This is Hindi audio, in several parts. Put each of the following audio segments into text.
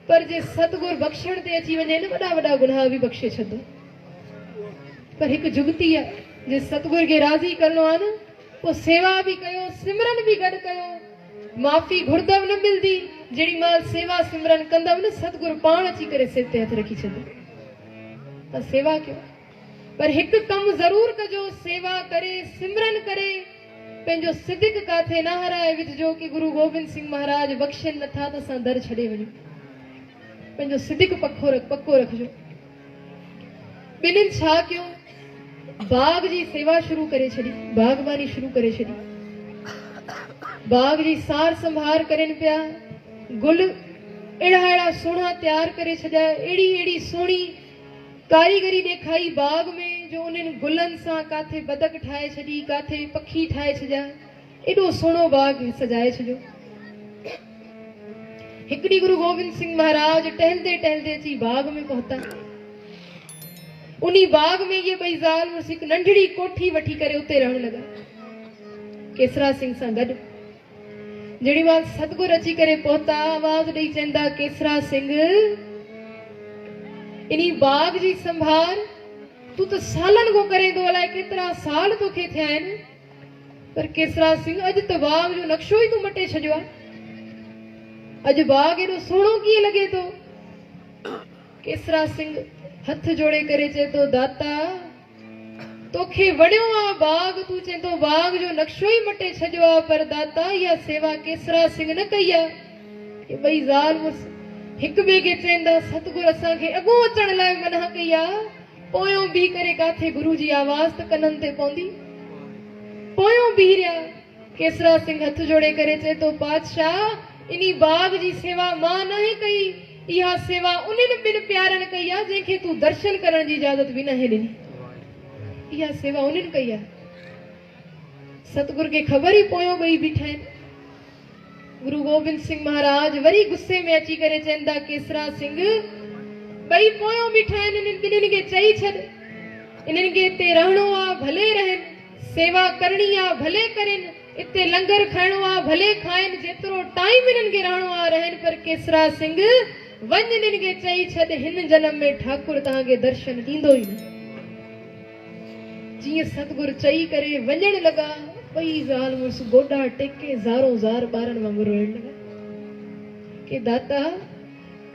पर जे सतगुर बख्शण ते अची वञे न वॾा वॾा गुनाह बि बख्शे छॾंदो। पर हिकु जुगती आहे, जे सतगुर खे राज़ी करणो आहे न, पोइ सेवा बि कयो, सिमरन बि गॾु कयो। माफ़ी घुरदव न मिलंदी। जेड़ी माल सेवा सिमरन कंदव न, सतगुरु पाण अची करे सिर ते हथ रखी छॾंदो। त सेवा कयो, पर हिकु कमु ज़रूर कजो, सेवा करे सिमरन करे पंहिंजो सिदिक काथे न हराए विझजो कि गुरु गोबिंद सिंह महाराज बख़्शनि नथा त असां दर छॾे वञूं। पंहिंजो सिदिक पक्को रखजो। ॿिन्हिनि छा कयो, बाग जी सेवा शुरू करे छॾी, बागबानी शुरू करे छॾी। बाग जी सार संभार करनि पिया, गुल अहिड़ा अहिड़ा सुहिणा तैयार करे छॾिया, अहिड़ी अहिड़ी सुहिणी कारीगरी ॾेखारी बाग में, जो उन्हनि गुलनि सां काथे बदक ठाहे छॾी, काथे पखी ठाहे छॾिया, एॾो सुहिणो बाग सजाए छॾियो। हिकु ॾींहुं गुरु गोबिंद सिंह महाराज टहलदे टहलदे अची बाग में पहुता। उन्ही बाग में ये ॿई ज़ाल मुड़ुस हिकु नंढड़ी कोठी वठी करे उते रहण लॻा, केसरा सिंह सां गॾु। जेड़ी महिल सतगुरु अची करे पहुता, आवाज़ ॾेई चवंदा, केसरा सिंह इन्ही बाग जी संभाल तू तो सालन को करे तो, अलाए केतिरा साल तोखे थिया आहिनि, पर केसरा सिंह अॼु त बाग जो नक्शो ई तू मटे छॾियो आहे। अॼु बाग एॾो सुहिणो कीअं लॻे थो? केसरा सिंह हथ जोड़े करे चए तो, दाता तोखे वणियो आहे बाग, तू चए तो बाग जो नक्शो ई मटे छॾियो आहे, पर दाता इहा सेवा केसरा सिंह न कई आहे। ये ॿई ज़ाल मुड़ुस हिक ॿिए खे चवंदा, सतगुरु असांखे अॻो अचण लाइ मना कई आहे, पोयों बीह करे काथे गुरु जी आवाज़ त कननि ते पवंदी। पोयों बीह रहिया। केसरा सिंह हथ जोड़े करे चए तो, पातशाह इन्ही बाग जी सेवा मां न कई, इहा सेवा उन्हनि ॿिनि प्यारनि कई आहे जंहिंखे तूं दर्शन करण जी इजाज़त बि न ॾिनी। इहा सेवा उन्हनि कई आहे। सतगुरु खे ख़बर ई पोयों ॿई बीठा आहिनि। गुरु गोबिंद सिंह महाराज वरी गुस्से में अची करे चवंदा, केसरा सिंह ॿई पोयों बीठा आहिनि, इन्हनि खे चई छॾ, इन्हनि खे हिते रहणो आहे भले रहनि, सेवा करणी आहे भले करनि, इते लंगर खाइणो आहे भले खाइनि, जेतिरो टाइम इन्हनि खे रहणो आहे रहनि, पर केसरा सिंह वञ इन्हनि खे चई छॾ, हिन जन्म में ठाकुर तव्हांखे दर्शन ॾींदो ई न। जीअं सतगुरु चई करे वञण लॻा, ॿई ज़ाल मुड़ुस गोॾा टेके ज़ारो ज़ार ॿारनि वांगुरु रोइण लॻा कि दाता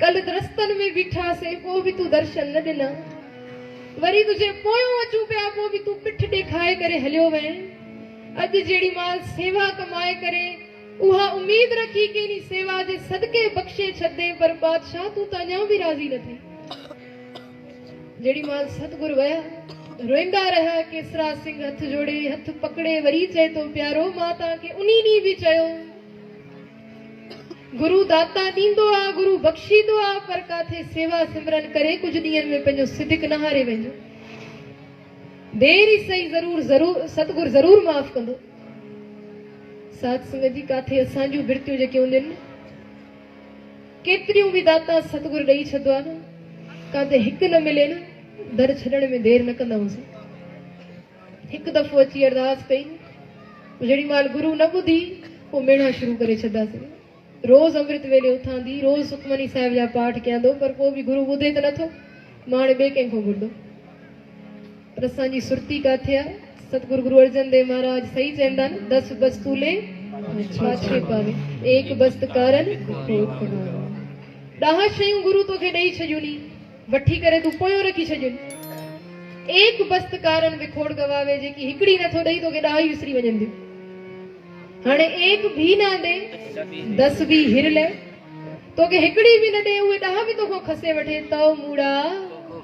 कल रस्तनि में बीठासीं, पोइ बि तूं दर्शन न ॾिना, वरी तुंहिंजे पोयों अचूं पिया, पोइ बि तूं पिठ ॾेखारे करे हलियो वएं। अॼु जेड़ी माल सेवा कमाए करे उहा उम्मीद रखी कि इन सेवा जे सदके बख़्शे छॾे, पर बादशाह तूं त अञा बि राज़ी न थी। जेड़ी माल सतगुरु वया, रोईंदा रहिया। केसरा सिंह हथ जोड़े हथ पकड़े वरी चए तो, प्यारो मां तव्हांखे उन्ही ॾींहुं बि चयो, गुरु दाता ॾींदो आहे, गुरु बख़्शींदो आहे, पर काथे सेवा सिमरन करे कुझु ॾींहंनि में पंहिंजो सिदिक न हारे वञो। देर ई सही ज़रूर सतगुरु ज़रूर माफ़ कंदो। साध संगत जी, काथे असां जूं बिरतियूं जेके हूंदियूं आहिनि, केतिरियूं बि दाता सतगुरु ॾेई छॾियो आहे न, काथे हिकु न मिले न, दर छॾण में देर न कंदा हुआसीं। हिकु दफ़ो अची अरदास कई, जेड़ी महिल गुरु न ॿुधी, पोइ मेणा शुरू करे छॾियासीं। रोज़ अमृत वेले उथांदी, रोज़ सुखमनी साहिब जा पाठ कयांदो, पर पोइ बि गुरु ॿुधे त नथो, मां हाणे ॿिए कंहिंखो घुरंदो। पर असांजी सुरती काथे आहे? सतगुरु गुरु अर्जन देव महाराज सही चवंदा आहिनि, 10 बस्तूले छाछे पावे, एक बस्त कारण ॾह शयूं गुरु तोखे ॾेई छॾियूं नी, वठी करे तूं पोयों रखी छॾियूं। एक बस्त कारण विखोड़ गवावे, जेकी हिकिड़ी नथो ॾेई तोखे 10 ई विसरी वञंदियूं। हाणे एक भी ना दे 10 भी हिर ले, तोखे हिकिड़ी भी न ॾे, उहे 10 भी तोखो खसे वठे, तव मूड़ा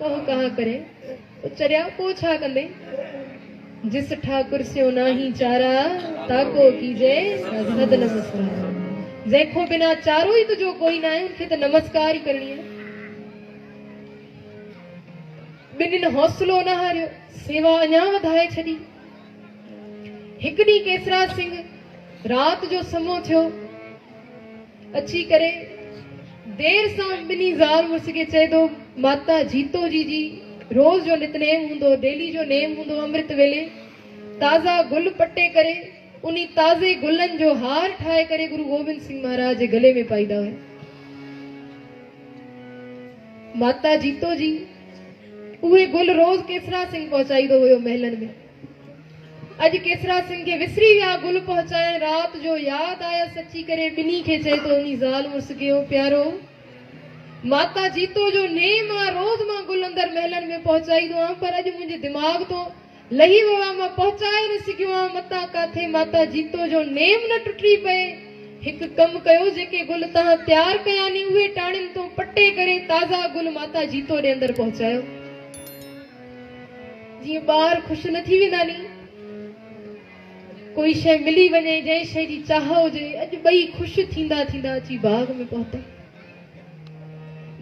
कहो कहा करे चरिया पोइ छा कंदे? जिस ठाकुर से नाही चारा, ताको कीजे सद नमस्कार। जंहिंखो बिना चारो ई तुंहिंजो कोई न आहे, उनखे त नमस्कार ई करणी आहे। ॿिन्हिनि हौसलो न हारियो, सेवा अञा वधाए छॾी। हिकु ॾींहुं केसरा सिंह रात जो समो थियो, अची करे देर सां ॿिन्ही ज़ाल मुड़ुस खे चए थो, माता जीतो जी रोज़ जो नितनेम हूंदो, डेली जो नेम हूंदो, अमृत वेले ताज़ा गुल पटे करे उन्ही ताज़े गुलनि जो हार ठाहे करे गुरु गोबिंद सिंह महाराज जे गले में पाईंदा हुआ। माता जीतो जी उहे गुल रोज केसरा सिंह पहुंचाईंदो हुयो महलन में। अज केसरा सिंह के विसरी विया गुल पहुंचाए। रात जो याद आया सची करे बिनी के चए तो उनी ज़ाल मुर्स कयो प्यारो माता जीतो जो नेम आ रोज मां गुल अंदर महलन में पहुंचाईंदो आ, पर अज मुझे दिमाग तो लही वियो आ, मां पहुंचाए न सघियो आ। मता काथे माता जीतो जो नेम न टुटी पए। हिक कम कयो जेके गुल तहां तैयार कया नी उहे टाणिन तो पट्टे करे ताज़ा गुल माता जीतो दे अंदर पहुंचायो। जी बार खुश न थी वेंदा नी, कोई शय मिली वने जै शय जी चाह हुजे, अज बई खुश थींदा थींदा अची बाग में पहुता।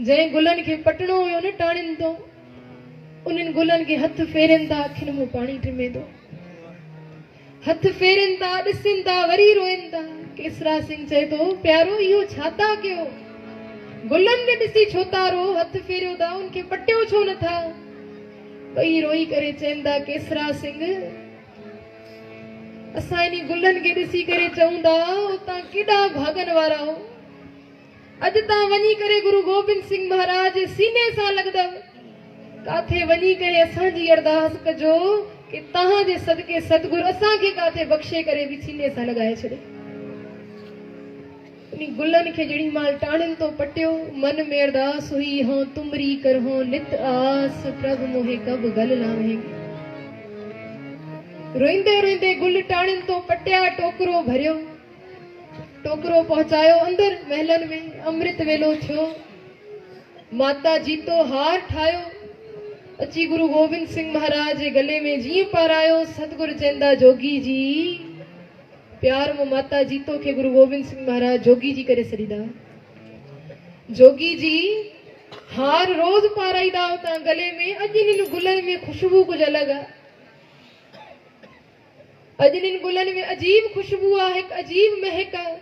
जै गुलन के पटणो हुयो न टाणिन तो उन्हनि गुलन के हथ फेरन था, अखिन में पानी टिमे तो हथ फेरन था, ॾिसन था, वरी रोइन था। केसरा सिंह चए तो प्यारो इहो छा था कयो? गुलन ने ॾिसी छो था रो? हथ फेरियो था, उनके पटियो छो न था? ॿई रोई करे चइनि था केसरा सिंह असां इन्ही गुलन के ॾिसी करे चऊं था तव्हां केॾा भागन वारा हो। अॼु तव्हां वञी करे गुरु गोबिंद सिंह महाराज जे सीने सां लॻंदव। काथे वञी करे असांजी अरदास कजो कि तव्हां जे सदके सतगुरु असांखे काथे बख़्शे करे बि सीने सां लॻाए छॾे। उन्ही गुलन के जड़ी माल टाणिन तो पटियो, मन में अरदास हुई हो तुमरी करहो नित आस, प्रभु मोहे कब गल लावेंगे। रोइंदे रोइंदे गुल टाणिन तो पटिया, टोकरो भरियो, टोकरो पहुंचायो अंदर महलन में। अमृत वेलो थियो, माता जीतो हार ठायो, अची गुरु गोबिंद सिंह महाराज जे गले में जीअं पारायो। सतगुरु चंदा जोगी जी प्यार में माता जीतो के गुरु गोबिंद सिंह महाराज जोगी जी करे सरीदा। जोगी जी हार रोज पाराईदा होता गले में। अज इन गुलन में खुशबू कुछ अलग है। अज इन गुलन में अजीब खुशबू आ, एक अजीब महक है।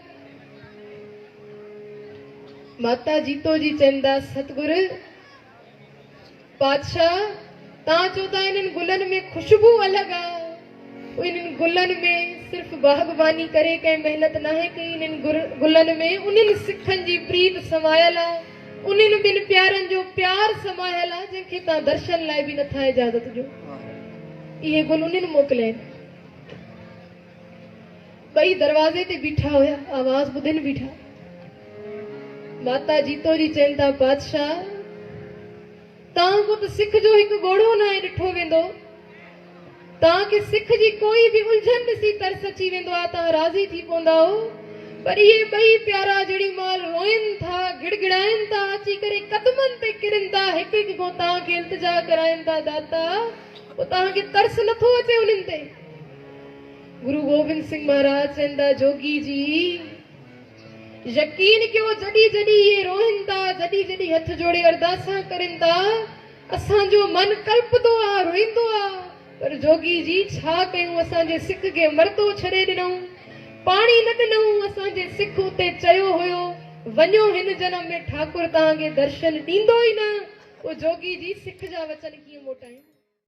माता जीतो जी चंदा सतगुरु पातशाह ता चौथा इन गुलन में खुशबू अलग आ। इन गुलन में सिर्फ बागबानी करे कहीं मेहनत ना है कि इन गुलन में उन सिखन जी प्रीत समायल आ, उन बिन प्यारन जो प्यार समायल आ जिनके ता दर्शन लाए भी न था इजाजत जो। ये गुल उन मोकले। बई दरवाजे ते बीठा होया, आवाज बुधन बीठा। माता जीतो जी चंदा पातशाह तां को तो सिख जो एक गोड़ो ना ॾिठो वेंदो, ताके सिख जी कोई भी उलझन ॾिसी तरस अची वेंदो आ, तां राज़ी थी पवंदा हो। पर ये ॿई प्यारा जड़ी माल रोइन था, गिड़गिड़ाइन था, अची करे कदमन ते किरन था, हिक हिक को ताके इल्तिजा कराइन था दाता, वो ताके तरस नथो अचे उन्हनि ते। गुरु गोबिंद सिंह महाराज चंदा जोगी जी यकीन कयो जड़ी जड़ी ये रोइन था, जड़ी जड़ी हथ जोड़े अरदासा करिन था, असांजो मन कल्पदो आ, रोइंदो आ। पर जोगी जी छा कयूं? असांजे सिख के मरतो छड़े ॾिनऊं, पाणी न ॾिनऊं। असांजे सिख उते चयो हुयो वञो हिन जन्म में ठाकुर तव्हांखे दर्शन ॾींदो ई न। वो जोगी जी सिख जा वचन कीअं मोटायूं?